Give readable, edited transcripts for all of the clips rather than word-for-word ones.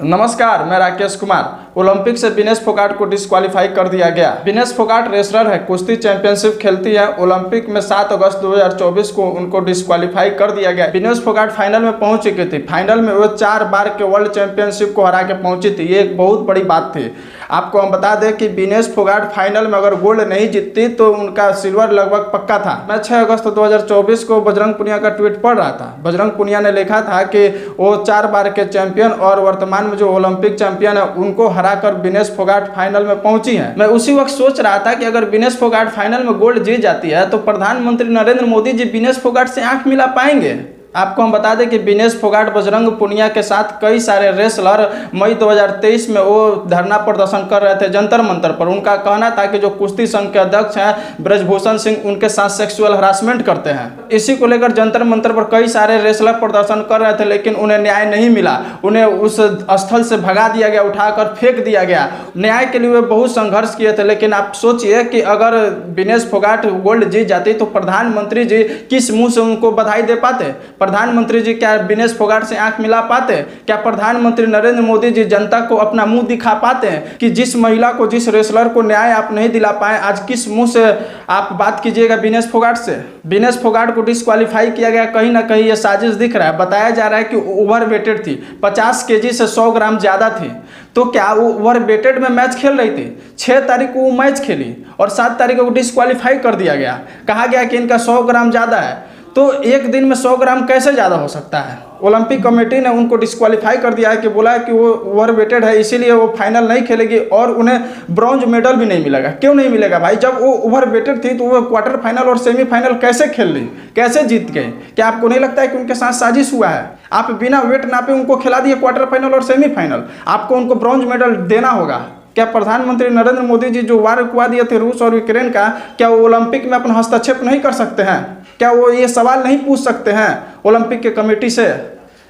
नमस्कार, मैं राकेश कुमार। ओलंपिक से विनेश फोगाट को डिस्क्वालीफाई कर दिया गया। विनेश फोगाट रेसलर है, कुश्ती चैंपियनशिप खेलती है। ओलंपिक में 7 अगस्त 2024 को उनको डिस्क्वालीफाई कर दिया गया। विनेश फोगाट फाइनल में पहुंच चुकी थी। फाइनल में वो 4 बार के वर्ल्ड चैंपियनशिप को हरा के पहुंची थी। ये एक बहुत बड़ी बात थी। आपको हम बता दें कि विनेश फोगाट फाइनल में अगर गोल्ड नहीं जीतती तो उनका सिल्वर लगभग पक्का था। मैं 6 अगस्त 2024 को बजरंग पुनिया का ट्वीट पढ़ रहा था। बजरंग पुनिया ने लिखा था कि वो 4 बार के चैंपियन और वर्तमान में जो ओलंपिक चैंपियन है उनको हराकर विनेश फोगाट फाइनल में पहुंची है। मैं उसी वक्त सोच रहा था कि अगर विनेश फोगाट फाइनल में गोल्ड जीत जाती है तो प्रधानमंत्री नरेंद्र मोदी जी विनेश फोगाट से आंख मिला पाएंगे। आपको हम बता दें कि विनेश फोगाट बजरंग पुनिया के साथ कई सारे रेसलर मई 2023 में वो धरना प्रदर्शन कर रहे थे जंतर मंतर पर। उनका कहना था कि जो कुश्ती संघ के अध्यक्ष हैं ब्रजभूषण सिंह उनके साथ सेक्सुअल हरासमेंट करते हैं। इसी को लेकर जंतर मंतर पर कई सारे रेसलर प्रदर्शन कर रहे थे, लेकिन उन्हें न्याय नहीं मिला। उन्हें उस स्थल से भगा दिया गया, उठाकर फेंक दिया गया। न्याय के लिए वे बहुत संघर्ष किए थे, लेकिन आप सोचिए कि अगर विनेश फोगाट गोल्ड जीत जाती तो प्रधानमंत्री जी किस मुंह से उनको बधाई दे पाते? प्रधानमंत्री जी क्या विनेश फोगाट से आंख मिला पाते? क्या प्रधानमंत्री नरेंद्र मोदी जी जनता को अपना मुंह दिखा पाते हैं कि जिस महिला को, जिस रेसलर को न्याय आप नहीं दिला पाए, आज किस मुंह से आप बात कीजिएगा विनेश फोगाट से? विनेश फोगाट को डिस्क्वालीफाई किया गया। कहीं ना कहीं ये साजिश दिख रहा है। बताया जा रहा है कि ओवरवेटेड थी, 50 केजी से 100 ग्राम ज़्यादा थी। तो क्या वो ओवरवेटेड में मैच खेल रही थी? 6 तारीख को वो मैच खेली और 7 तारीख को डिस्क्वालीफाई कर दिया गया। कहा गया कि इनका 100 ग्राम ज़्यादा है। तो एक दिन में 100 ग्राम कैसे ज़्यादा हो सकता है? ओलंपिक कमेटी ने उनको डिस्क्वालीफाई कर दिया है कि बोला है कि वो ओवरवेटेड है, इसीलिए वो फाइनल नहीं खेलेगी और उन्हें ब्रॉन्ज मेडल भी नहीं मिलेगा। क्यों नहीं मिलेगा भाई? जब वो ओवरवेटेड थी तो वो क्वार्टर फाइनल और सेमीफाइनल कैसे खेल ली, कैसे जीत गए? क्या आपको नहीं लगता है कि उनके साथ साजिश हुआ है? आप बिना वेट नापे उनको खिला दिए क्वार्टर फाइनल और सेमीफाइनल। आपको उनको ब्रॉन्ज मेडल देना होगा। क्या प्रधानमंत्री नरेंद्र मोदी जी जो वार रुकवा दिए थे रूस और यूक्रेन का, क्या वो ओलंपिक में अपना हस्तक्षेप नहीं कर सकते हैं? क्या वो ये सवाल नहीं पूछ सकते हैं ओलंपिक के कमेटी से?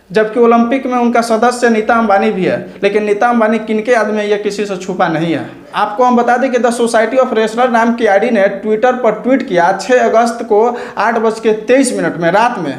जबकि ओलंपिक में उनका सदस्य नीता अंबानी भी है, लेकिन नीता अंबानी किनके आदमी है ये किसी से छुपा नहीं है। आपको हम बता दें कि द सोसाइटी ऑफ रेसलर नाम की आईडी ने ट्विटर पर ट्वीट किया 6 अगस्त को 8:23 में रात में।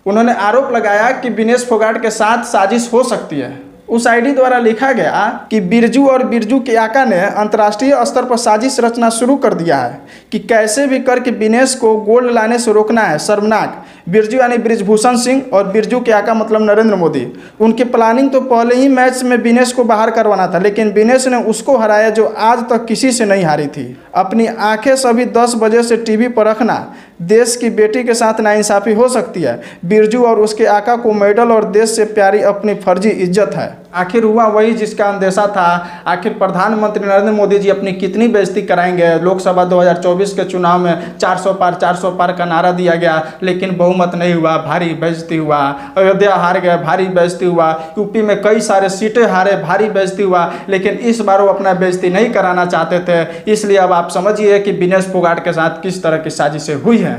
उन्होंने आरोप लगाया कि विनेश फोगाट के साथ साजिश हो सकती है। उस आईडी द्वारा लिखा गया कि बिरजू और बिरजू के आका ने अंतर्राष्ट्रीय स्तर पर साजिश रचना शुरू कर दिया है कि कैसे भी करके विनेश को गोल्ड लाने से रोकना है। शर्मनाक। बिरजू यानी ब्रिजभूषण सिंह और बिरजू के आका मतलब नरेंद्र मोदी। उनकी प्लानिंग तो पहले ही मैच में विनेश को बाहर करवाना था, लेकिन विनेश ने उसको हराया जो आज तक किसी से नहीं हारी थी। अपनी आंखें सभी 10 बजे से टीवी पर रखना। देश की बेटी के साथ नाइंसाफ़ी हो सकती है। बिरजू और उसके आका को मेडल और देश से प्यारी अपनी फर्जी इज्जत है। आखिर हुआ वही जिसका अंदेशा था। आखिर प्रधानमंत्री नरेंद्र मोदी जी अपनी कितनी बेइज्जती कराएंगे? लोकसभा 2024 के चुनाव में 400 पार का नारा दिया गया, लेकिन बहुमत नहीं हुआ, भारी बेइज्जती हुआ। अयोध्या हार गए, भारी बेइज्जती हुआ। यूपी में कई सारे सीटें हारे, भारी बेइज्जती हुआ। लेकिन इस बार वो अपना बेइज्जती नहीं कराना चाहते थे। इसलिए अब आप समझिए कि विनेश फोगाट के साथ किस तरह की साजिशें हुई हैं।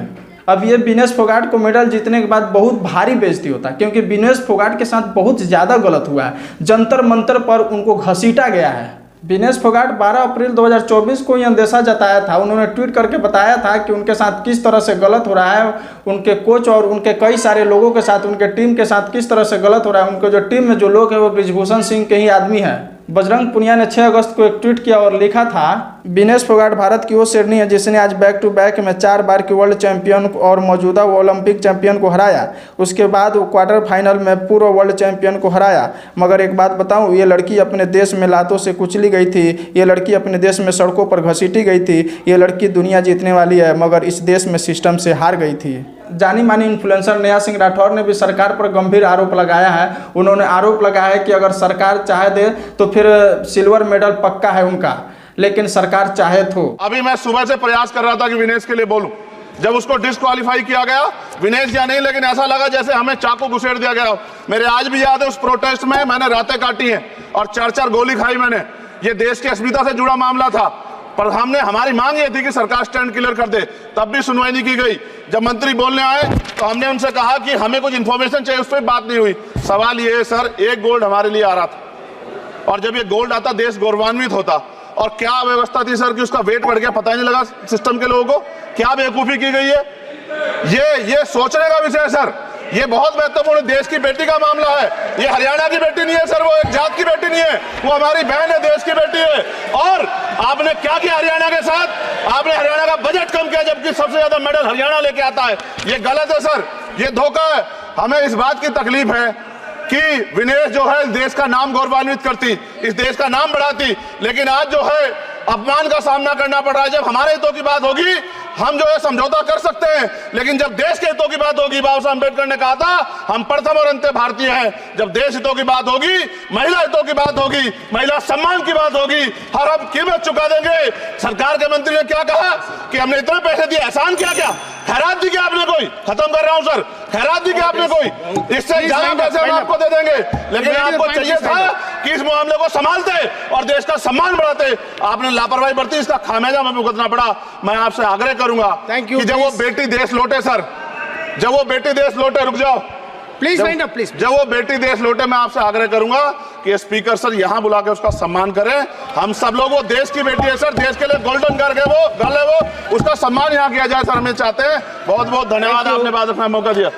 अब ये विनेश फोगाट को मेडल जीतने के बाद बहुत भारी बेइज्जती होता है, क्योंकि विनेश फोगाट के साथ बहुत ज़्यादा गलत हुआ है। जंतर मंतर पर उनको घसीटा गया है। विनेश फोगाट 12 अप्रैल 2024 को ये अंदेशा जताया था। उन्होंने ट्वीट करके बताया था कि उनके साथ किस तरह से गलत हो रहा है, उनके कोच और उनके कई सारे लोगों के साथ, उनके टीम के साथ किस तरह से गलत हो रहा है। उनके जो टीम में जो लोग हैं वो ब्रिजभूषण सिंह के ही आदमी हैं। बजरंग पुनिया ने 6 अगस्त को एक ट्वीट किया और लिखा था, विनेश फोगाट भारत की वो शेरनी है जिसने आज बैक टू बैक में 4 बार की वर्ल्ड चैंपियन और मौजूदा ओलंपिक चैंपियन को हराया। उसके बाद वो क्वार्टर फाइनल में पूर्व वर्ल्ड चैंपियन को हराया। मगर एक बात बताऊं, ये लड़की अपने देश में लातों से कुचली गई थी। ये लड़की अपने देश में सड़कों पर घसीटी गई थी। ये लड़की दुनिया जीतने वाली है, मगर इस देश में सिस्टम से हार गई थी। जानी मानी इन्फ्लुएंसर नेहा सिंह राठौर ने भी सरकार पर गंभीर आरोप लगाया है। उन्होंने आरोप लगाया है कि अगर सरकार चाहे दे तो फिर सिल्वर मेडल पक्का है उनका, लेकिन सरकार चाहे तो। अभी मैं सुबह से प्रयास कर रहा था कि विनेश के लिए बोलूं। जब उसको डिस्क्वालीफाई किया गया, विनेश या नहीं, लेकिन ऐसा लगा जैसे हमें चाकू घुसेड़ दिया गया। मेरे आज भी याद है उस प्रोटेस्ट में मैंने रातें काटी हैं और 4 गोली खाई मैंने। ये देश की अस्मिता से जुड़ा मामला था, पर हमने हमारी मांग ये थी कि सरकार स्टैंड क्लियर कर दे, तब भी सुनवाई नहीं की गई। जब मंत्री बोलने आए तो हमने उनसे कहा कि हमें कुछ इंफॉर्मेशन चाहिए, उस पर बात नहीं हुई। सवाल ये है सर, एक गोल्ड हमारे लिए आ रहा था और जब ये गोल्ड आता देश गौरवान्वित होता। और क्या व्यवस्था थी सर कि उसका वेट बढ़ गया, पता ही नहीं लगा सिस्टम के लोगों को। क्या बेवकूफी की गई है, ये सोचने का विषय है सर। ये बहुत महत्वपूर्ण देश की बेटी का मामला है। ये हरियाणा की बेटी नहीं है सर, वो एक जात की बेटी नहीं है, वो हमारी बहन है, देश की बेटी है। और आपने क्या किया हरियाणा के साथ? आपने हरियाणा का बजट कम किया, जबकि सबसे ज्यादा मेडल हरियाणा लेके आता है। ये गलत है सर, ये धोखा है। हमें इस बात की तकलीफ है कि विनेश जो है देश का नाम गौरवान्वित करती, इस देश का नाम बढ़ाती, लेकिन आज जो है अपमान का सामना करना पड़ रहा है। जब हमारे हितों की बात होगी हम जो है समझौता कर सकते हैं, लेकिन जब देश के हितों की बात होगी, बाबा साहब अम्बेडकर ने कहा था हम प्रथम और अंत्य भारतीय हैं। जब देश हितों की बात होगी, महिला हितों की बात होगी, महिला सम्मान की बात होगी, हर हम कीमत चुका देंगे। सरकार के मंत्री ने क्या कहा कि हमने इतने पैसे दिए, एहसान किया क्या? खैरात दी क्या आपने कोई? खत्म कर रहा हूं सर, खैरात दी क्या आपने कोई? इससे ज्यादा पैसे हम आपको दे देंगे, लेकिन आपको चाहिए था कि इस मामले को संभालते और देश का सम्मान बढ़ाते। आपने लापरवाही बरती, इसका खामियाजा हमें भुगतना पड़ा। मैं आपसे आग्रह करूंगा कि जब वो बेटी देश लौटे सर, जब वो बेटी देश लौटे, रुक जाओ प्लीज वाइंड अप प्लीज। जब वो बेटी देश लौटे, मैं आपसे आग्रह करूंगा कि स्पीकर सर यहां बुला के उसका सम्मान करें। हम सब लोग, वो देश की बेटी है सर, देश के लिए गोल्डन गर्ल है वो, उसका सम्मान यहां किया जाए सर, हमें चाहते हैं। बहुत बहुत धन्यवाद, आपने बात रखने का मौका दिया।